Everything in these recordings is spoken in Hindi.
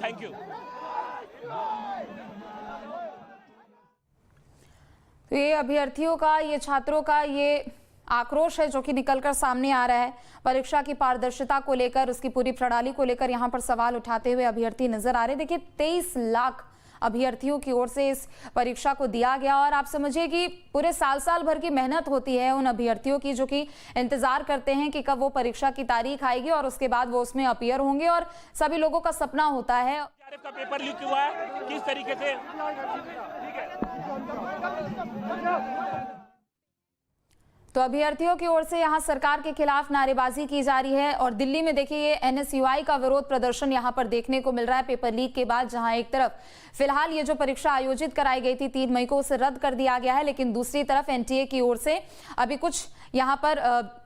Thank you. तो ये अभ्यर्थियों का, ये छात्रों का ये आक्रोश है जो कि निकलकर सामने आ रहा है। परीक्षा की पारदर्शिता को लेकर, उसकी पूरी प्रणाली को लेकर यहाँ पर सवाल उठाते हुए अभ्यर्थी नजर आ रहे। देखिए 23 लाख अभ्यर्थियों की ओर से इस परीक्षा को दिया गया और आप समझिए कि पूरे साल भर की मेहनत होती है उन अभ्यर्थियों की जो कि इंतजार करते हैं कि कब वो परीक्षा की तारीख आएगी और उसके बाद वो उसमें अपीयर होंगे। और सभी लोगों का सपना होता है। का पेपर लीक हुआ है, किस तरीके से तो अभ्यर्थियों की ओर से यहां सरकार के खिलाफ नारेबाजी की जा रही है। और दिल्ली में देखिए ये एनएसयूआई का विरोध प्रदर्शन यहां पर देखने को मिल रहा है पेपर लीक के बाद, जहां एक तरफ फिलहाल ये जो परीक्षा आयोजित कराई गई थी 3 मई को, उसे रद्द कर दिया गया है, लेकिन दूसरी तरफ एनटीए की ओर से अभी कुछ यहां पर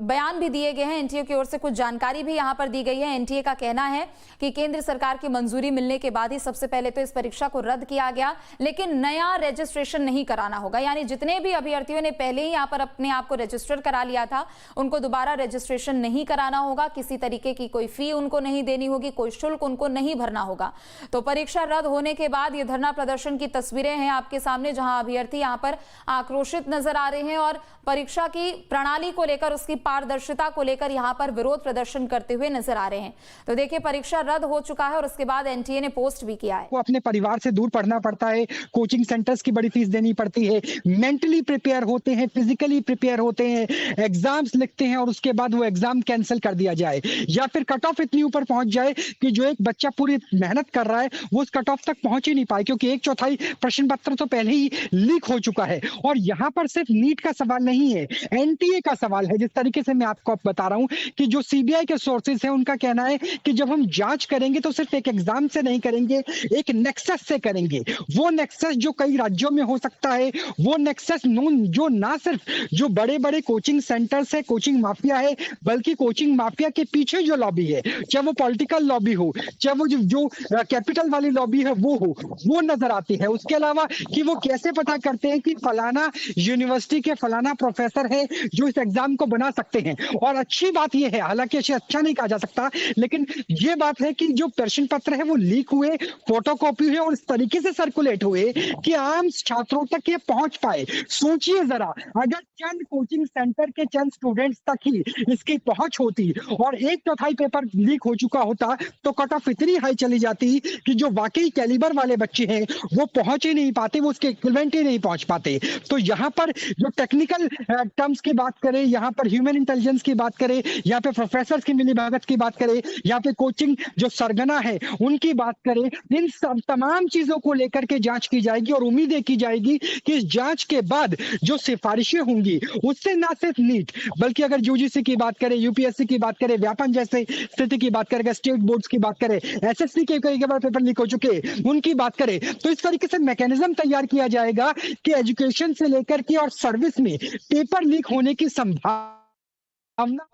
बयान भी दिए गए हैं। एनटीए की ओर से कुछ जानकारी भी यहां पर दी गई है। एनटीए का कहना है कि केंद्र सरकार की मंजूरी मिलने के बाद ही सबसे पहले तो इस परीक्षा को रद्द किया गया, लेकिन नया रजिस्ट्रेशन नहीं कराना होगा। यानी जितने भी अभ्यर्थियों ने पहले ही यहां पर अपने आप को रजिस्टर करा लिया था, उनको दोबारा रजिस्ट्रेशन नहीं कराना होगा। किसी तरीके की कोई फी उनको नहीं देनी होगी, कोई शुल्क उनको नहीं भरना होगा। तो परीक्षा रद्द होने के बाद ये धरना प्रदर्शन की तस्वीरें हैं आपके सामने, जहां अभ्यर्थी यहां पर आक्रोशित नजर आ रहे हैं और परीक्षा की प्रणाली को लेकर, उसकी पारदर्शिता को लेकर यहां पर विरोध प्रदर्शन करते हुए नजर आ रहे हैं। तो देखिए परीक्षा रद्द हो चुका है और उसके बाद एनटीए ने पोस्ट भी किया है। वो अपने परिवार से दूर पढ़ना पड़ता है, कोचिंग सेंटर्स की बड़ी फीस देनी पड़ती है, मेंटली प्रिपेयर होते हैं, फिजिकली प्रिपेयर होते हैं, एग्जाम्स लिखते हैं और उसके बाद वो एग्जाम कैंसिल कर दिया जाए या फिर कट ऑफ इतनी ऊपर पहुंच जाए कि जो एक बच्चा पूरी मेहनत कर रहा है वो उस कट ऑफ तक पहुंच ही नहीं पाए, क्योंकि 1/4 प्रश्न पत्र तो पहले ही लीक हो चुका है। और यहाँ पर सिर्फ नीट का सवाल नहीं है, एनटीए का सवाल है। जिस तरीके से मैं आपको बता रहा हूं कि जो सीबीआई के सोर्सेज हैं उनका कहना है कि जब हम जांच करेंगे तो सिर्फ एक एग्जाम से नहीं करेंगे, एक नेक्सस से करेंगे। वो नेक्सस जो कई राज्यों में हो सकता है, वो नेक्सस जो ना सिर्फ जो बड़े बड़े कोचिंग सेंटर्स है, कोचिंग माफिया है, बल्कि कोचिंग माफिया के पीछे जो लॉबी है, चाहे वो पॉलिटिकल लॉबी हो, चाहे वो जो कैपिटल वाली लॉबी है वो हो, वो नजर आती है। उसके अलावा कि वो कैसे पता करते हैं कि फलाना यूनिवर्सिटी के फलाना प्रोफेसर है जो इस एग्जाम को बना सकते हैं। और अच्छी बात यह है, हालांकि इसे अच्छा नहीं कहा जा सकता, लेकिन यह बात है कि जो प्रश्न पत्र है वो लीक हुए, फोटोकॉपी हुए और इस तरीके से सर्कुलेट हुए कि आम छात्रों तक ये पहुंच पाए। सोचिए जरा, अगर चंद कोचिंग सेंटर के चंद स्टूडेंट्स तक ही इसकी पहुंच होती और 1/4 पेपर लीक हो चुका होता तो कट ऑफ इतनी हाई चली जाती कि जो वाकई कैलिबर वाले बच्चे हैं वो पहुंच ही नहीं पाते, वो उसके इक्विवेलेंट ही नहीं पहुंच पाते। तो यहाँ पर जो टेक्निकल टर्म्स की बात करें, यहाँ पर ह्यूमन इंटेलिजेंस की बात करें, यहाँ पे प्रोफेसर की मिलीभगत की बात करें, यहाँ पे कोचिंग जो सरगना है उनकी बात करें, इन सब तमाम चीजों को लेकर के जांच की जाएगी और उम्मीदें की जाएगी कि इस जांच के बाद जो सिफारिशें होंगी उससे ना सिर्फ नीट, बल्कि अगर यूजीसी की बात करें, यूपीएससी की बात करें, व्यापम जैसे स्थिति की बात करें, स्टेट बोर्ड्स की बात करें, एसएससी के कई बार पेपर लीक हो चुके उनकी बात करें, तो इस तरीके से मैकेनिज्म तैयार किया जाएगा कि एजुकेशन से लेकर के और सर्विस में पेपर लीक होने की संभावना।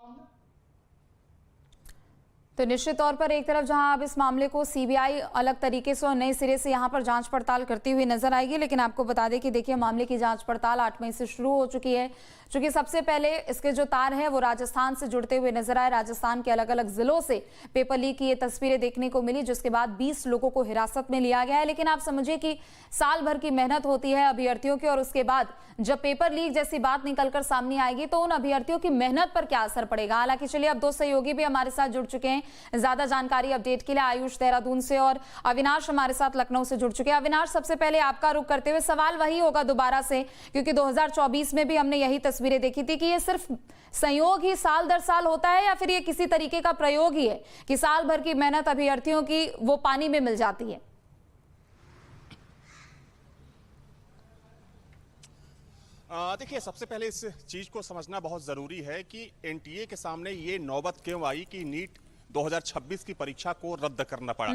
तो निश्चित तौर पर एक तरफ जहां अब इस मामले को सीबीआई अलग तरीके से और नए सिरे से यहां पर जांच पड़ताल करती हुई नजर आएगी, लेकिन आपको बता दें कि देखिए मामले की जांच पड़ताल 8 मई से शुरू हो चुकी है। चूंकि सबसे पहले इसके जो तार है वो राजस्थान से जुड़ते हुए नजर आए, राजस्थान के अलग अलग जिलों से पेपर लीक की ये तस्वीरें देखने को मिली, जिसके बाद 20 लोगों को हिरासत में लिया गया है। लेकिन आप समझिए कि साल भर की मेहनत होती है अभ्यर्थियों की, और उसके बाद जब पेपर लीक जैसी बात निकलकर सामने आएगी तो उन अभ्यर्थियों की मेहनत पर क्या असर पड़ेगा। हालांकि चलिए अब 2 सहयोगी भी हमारे साथ जुड़ चुके हैं ज्यादा जानकारी अपडेट के लिए, आयुष देहरादून से और अविनाश हमारे साथ लखनऊ से जुड़ चुके हैं। अविनाश, सबसे पहले आपका रुख करते हुए सवाल वही होगा दोबारा से, क्योंकि 2024 में भी हमने यही तस्वीरें देखी थी कि ये सिर्फ संयोग ही साल दर साल होता है या फिर ये किसी तरीके का प्रयोग ही है कि साल भर की मेहनत अभ्यर्थियों की वो पानी में मिल जाती है। देखिए, सबसे पहले इस चीज को समझना बहुत जरूरी है कि एनटीए के सामने ये नौबत क्यों आई कि नीट 2026 की परीक्षा को रद्द करना पड़ा।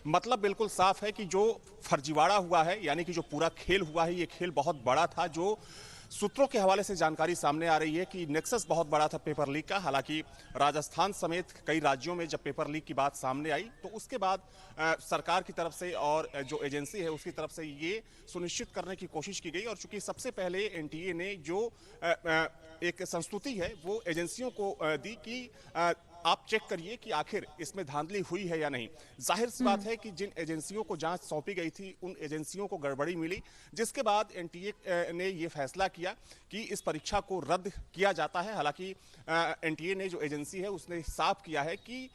मतलब बिल्कुल साफ है कि जो फर्जीवाड़ा हुआ है, यानी कि जो पूरा खेल हुआ है, ये खेल बहुत बड़ा था। जो सूत्रों के हवाले से जानकारी सामने आ रही है कि नेक्सस बहुत बड़ा था पेपर लीक का। हालांकि राजस्थान समेत कई राज्यों में जब पेपर लीक की बात सामने आई तो उसके बाद सरकार की तरफ से और जो एजेंसी है उसकी तरफ से ये सुनिश्चित करने की कोशिश की गई। और चूंकि सबसे पहले एनटीए ने जो एक संस्तुति है वो एजेंसियों को दी कि आप चेक करिए कि आखिर इसमें धांधली हुई है या नहीं। जाहिर सी बात है कि जिन एजेंसियों को जांच सौंपी गई थी उन एजेंसियों को गड़बड़ी मिली, जिसके बाद एनटीए ने ये फैसला किया कि इस परीक्षा को रद्द किया जाता है। हालांकि एनटीए ने जो एजेंसी है उसने साफ किया है कि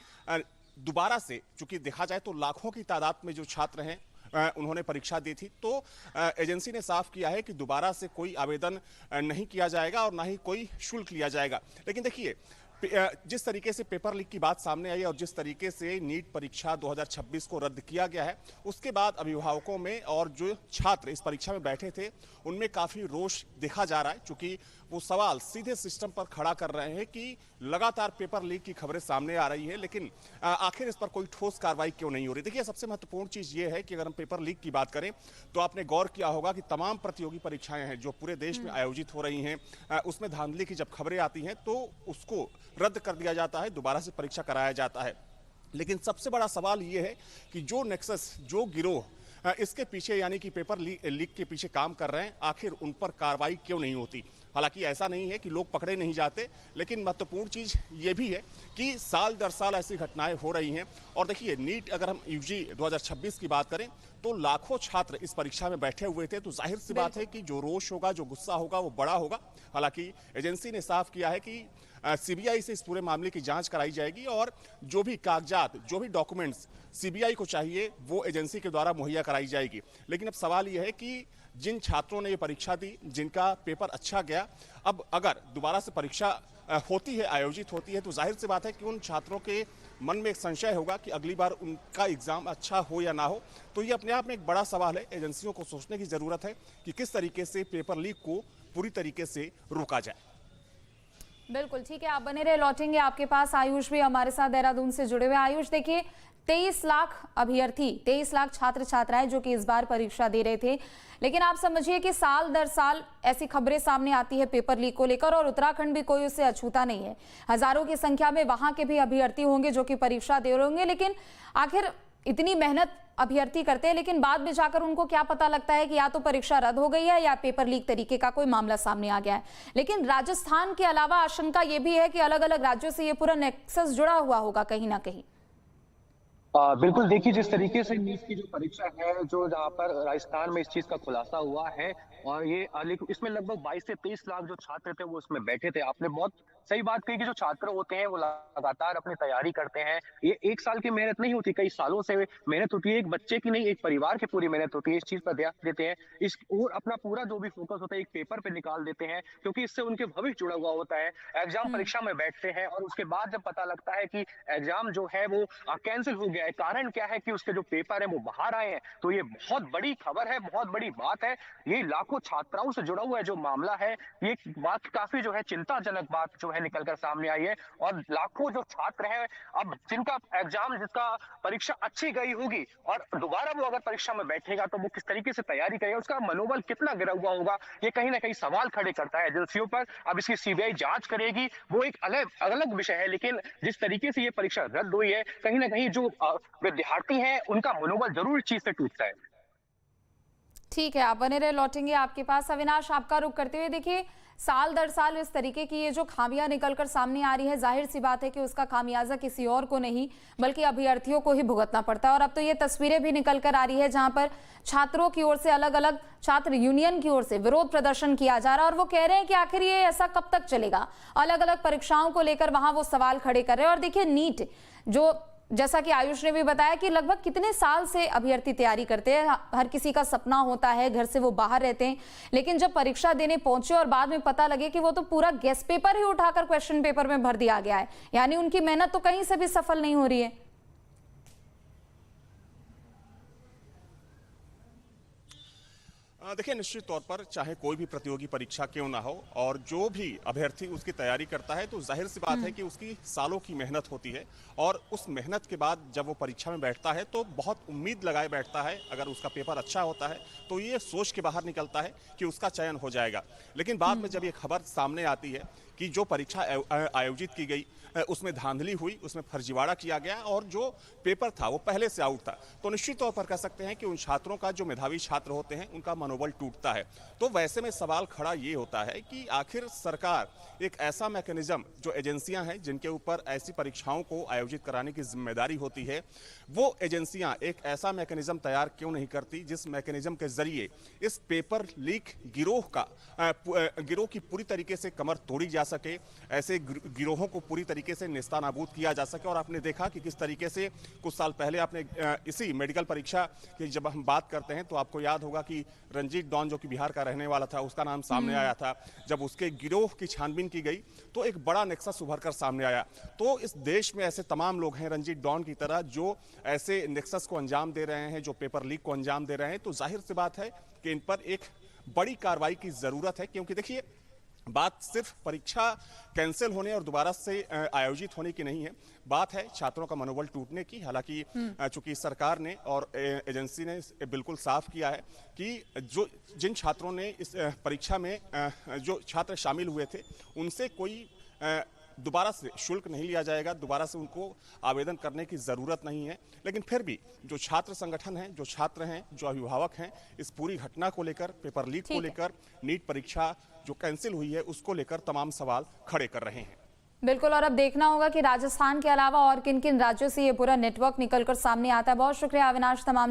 दोबारा से, चूंकि देखा जाए तो लाखों की तादाद में जो छात्र हैं उन्होंने परीक्षा दी थी, तो एजेंसी ने साफ किया है कि दोबारा से कोई आवेदन नहीं किया जाएगा और ना ही कोई शुल्क लिया जाएगा। लेकिन देखिए, जिस तरीके से पेपर लीक की बात सामने आई और जिस तरीके से नीट परीक्षा 2026 को रद्द किया गया है, उसके बाद अभिभावकों में और जो छात्र इस परीक्षा में बैठे थे उनमें काफी रोष देखा जा रहा है, क्योंकि वो सवाल सीधे सिस्टम पर खड़ा कर रहे हैं कि लगातार पेपर लीक की खबरें सामने आ रही है, लेकिन आखिर इस पर कोई ठोस कार्रवाई क्यों नहीं हो रही। देखिए, सबसे महत्वपूर्ण चीज ये है कि अगर हम पेपर लीक की बात करें तो आपने गौर किया होगा कि तमाम प्रतियोगी परीक्षाएं हैं जो पूरे देश में आयोजित हो रही हैं, उसमें धांधली की जब खबरें आती हैं तो उसको रद्द कर दिया जाता है, दोबारा से परीक्षा कराया जाता है। लेकिन सबसे बड़ा सवाल ये है कि जो नेक्सस, जो गिरोह इसके पीछे यानी कि पेपर लीक के पीछे काम कर रहे हैं, आखिर उन पर कार्रवाई क्यों नहीं होती। हालांकि ऐसा नहीं है कि लोग पकड़े नहीं जाते, लेकिन महत्वपूर्ण चीज ये भी है कि साल दर साल ऐसी घटनाएं हो रही हैं। और देखिए, नीट अगर हम यूजी 2026 की बात करें तो लाखों छात्र इस परीक्षा में बैठे हुए थे, तो जाहिर सी बात है कि जो रोष होगा, जो गुस्सा होगा, वो बड़ा होगा। हालांकि एजेंसी ने साफ किया है कि सीबीआई से इस पूरे मामले की जांच कराई जाएगी और जो भी कागजात, जो भी डॉक्यूमेंट्स सीबीआई को चाहिए वो एजेंसी के द्वारा मुहैया कराई जाएगी। लेकिन अब सवाल यह है कि जिन छात्रों ने ये परीक्षा दी, जिनका पेपर अच्छा गया, अब अगर दोबारा से परीक्षा होती है, आयोजित होती है, तो जाहिर सी बात है कि उन छात्रों के मन में एक संशय होगा कि अगली बार उनका एग्जाम अच्छा हो या ना हो। तो ये अपने आप में एक बड़ा सवाल है। एजेंसियों को सोचने की जरूरत है कि किस तरीके से पेपर लीक को पूरी तरीके से रोका जाए। बिल्कुल ठीक है, आप बने रहे, लौटेंगे आपके पास। आयुष भी हमारे साथ देहरादून से जुड़े हुए। आयुष, देखिए 23 लाख अभ्यर्थी, 23 लाख छात्र छात्राएं जो कि इस बार परीक्षा दे रहे थे, लेकिन आप समझिए कि साल दर साल ऐसी खबरें सामने आती है पेपर लीक को लेकर और उत्तराखंड भी कोई उससे अछूता नहीं है। हजारों की संख्या में वहां के भी अभ्यर्थी होंगे जो कि परीक्षा दे रहे होंगे, लेकिन आखिर इतनी मेहनत अभ्यर्थी करते हैं, लेकिन बाद में जाकर उनको क्या पता लगता है कि या तो परीक्षा रद्द हो गई है या पेपर लीक तरीके का कोई मामला सामने आ गया है। लेकिन राजस्थान के अलावा आशंका ये भी है कि अलग अलग राज्यों से ये पूरा नेक्सस जुड़ा हुआ होगा कहीं ना कहीं। बिल्कुल, देखिए जिस तरीके से नीट की जो परीक्षा है, जो जहाँ पर राजस्थान में इस चीज का खुलासा हुआ है, और ये इसमें लगभग 22 से 23 लाख जो छात्र थे वो उसमें बैठे थे। आपने बहुत सही बात कही कि जो छात्र होते हैं वो लगातार अपनी तैयारी करते हैं। ये एक साल की मेहनत नहीं होती, कई सालों से मेहनत होती है। एक बच्चे की नहीं, एक परिवार की पूरी मेहनत होती है। इस चीज पर ध्यान देते हैं, इस और अपना पूरा जो भी फोकस होता है एक पेपर पे निकाल देते हैं, क्योंकि इससे उनके भविष्य जुड़ा हुआ होता है। एग्जाम परीक्षा में बैठते हैं और उसके बाद जब पता लगता है कि एग्जाम जो है वो कैंसिल हो गया है, कारण क्या है कि उसके जो पेपर है वो बाहर आए हैं, तो ये बहुत बड़ी खबर है, बहुत बड़ी बात है। ये लाखों छात्राओं से जुड़ा हुआ है जो मामला है, ये बात काफी जो है चिंताजनक बात जो है निकलकर सामने आई है। और लाखों जो छात्र हैं अब जिनका एग्जाम, जिसका परीक्षा अच्छी गई होगी और दोबारा वो अगर परीक्षा में बैठेगा तो वो किस तरीके से तैयारी करेगा, उसका मनोबल कितना गिरा हुआ होगा, ये कहीं ना कहीं सवाल खड़े करता है एजेंसियों पर। अब इसकी सीबीआई जांच करेगी, वो एक अलग विषय है, लेकिन जिस तरीके से ये परीक्षा रद्द हुई है, कहीं ना कहीं जो विद्यार्थी हैं उनका मनोबल जरूर इस चीज से टूटता है। ठीक है, आप बने रहे, लौटेंगे आपके पास। अविनाश, आपका रुख करते हुए, देखिए साल दर साल इस तरीके की ये जो खामियां निकलकर सामने आ रही है, जाहिर सी बात है कि उसका खामियाजा किसी और को नहीं बल्कि अभ्यर्थियों को ही भुगतना पड़ता है। और अब तो ये तस्वीरें भी निकल कर आ रही है जहां पर छात्रों की ओर से, अलग अलग छात्र यूनियन की ओर से विरोध प्रदर्शन किया जा रहा है और वो कह रहे हैं कि आखिर ये ऐसा कब तक चलेगा। अलग अलग परीक्षाओं को लेकर वहां वो सवाल खड़े कर रहे हैं। और देखिए नीट, जो जैसा कि आयुष ने भी बताया कि लगभग कितने साल से अभ्यर्थी तैयारी करते हैं, हर किसी का सपना होता है, घर से वो बाहर रहते हैं, लेकिन जब परीक्षा देने पहुंचे और बाद में पता लगे कि वो तो पूरा गेस्ट पेपर ही उठाकर क्वेश्चन पेपर में भर दिया गया है, यानी उनकी मेहनत तो कहीं से भी सफल नहीं हो रही है। देखिए, निश्चित तौर पर चाहे कोई भी प्रतियोगी परीक्षा क्यों ना हो और जो भी अभ्यर्थी उसकी तैयारी करता है, तो जाहिर सी बात है कि उसकी सालों की मेहनत होती है और उस मेहनत के बाद जब वो परीक्षा में बैठता है तो बहुत उम्मीद लगाए बैठता है। अगर उसका पेपर अच्छा होता है तो ये सोच के बाहर निकलता है कि उसका चयन हो जाएगा। लेकिन बाद में जब ये खबर सामने आती है कि जो परीक्षा आयोजित की गई उसमें धांधली हुई, उसमें फर्जीवाड़ा किया गया और जो पेपर था वो पहले से आउट था, तो निश्चित तौर पर कह सकते हैं कि उन छात्रों का, जो मेधावी छात्र होते हैं, उनका मनोबल टूटता है। तो वैसे में सवाल खड़ा ये होता है कि आखिर सरकार एक ऐसा मैकेनिज्म, जो एजेंसियां हैं जिनके ऊपर ऐसी परीक्षाओं को आयोजित कराने की जिम्मेदारी होती है, वो एजेंसियां एक ऐसा मैकेनिज्म तैयार क्यों नहीं करती जिस मैकेनिज्म के जरिए इस पेपर लीक गिरोह की पूरी तरीके से कमर तोड़ी जा सके, ऐसे गिरोहों को पूरी तरीके से नेस्तानाबूद किया जा सके। और आपने देखा कि किस तरीके से कुछ साल पहले आपने इसी मेडिकल परीक्षा की जब हम बात करते हैं तो आपको याद होगा कि रंजीत डॉन, जो कि बिहार का रहने वाला था, उसका नाम सामने आया था। जब उसके गिरोह की छानबीन की गई तो एक बड़ा नेक्सस उभर कर सामने आया। तो इस देश में ऐसे तमाम लोग हैं रंजीत डॉन की तरह जो ऐसे नेक्सस को अंजाम दे रहे हैं, जो पेपर लीक को अंजाम दे रहे हैं। तो जाहिर सी बात है कि इन पर एक बड़ी कार्रवाई की जरूरत है, क्योंकि देखिए बात सिर्फ परीक्षा कैंसिल होने और दोबारा से आयोजित होने की नहीं है, बात है छात्रों का मनोबल टूटने की। हालांकि चूंकि सरकार ने और एजेंसी ने बिल्कुल साफ किया है कि जिन छात्रों ने इस परीक्षा में जो छात्र शामिल हुए थे उनसे कोई दोबारा से शुल्क नहीं लिया जाएगा, दोबारा से उनको आवेदन करने की ज़रूरत नहीं है। लेकिन फिर भी जो छात्र संगठन हैं, जो छात्र हैं, जो अभिभावक हैं, इस पूरी घटना को लेकर, पेपर लीक को लेकर, नीट परीक्षा जो कैंसिल हुई है उसको लेकर तमाम सवाल खड़े कर रहे हैं। बिल्कुल, और अब देखना होगा कि राजस्थान के अलावा और किन किन राज्यों से ये पूरा नेटवर्क निकलकर सामने आता है। बहुत शुक्रिया अविनाश तमाम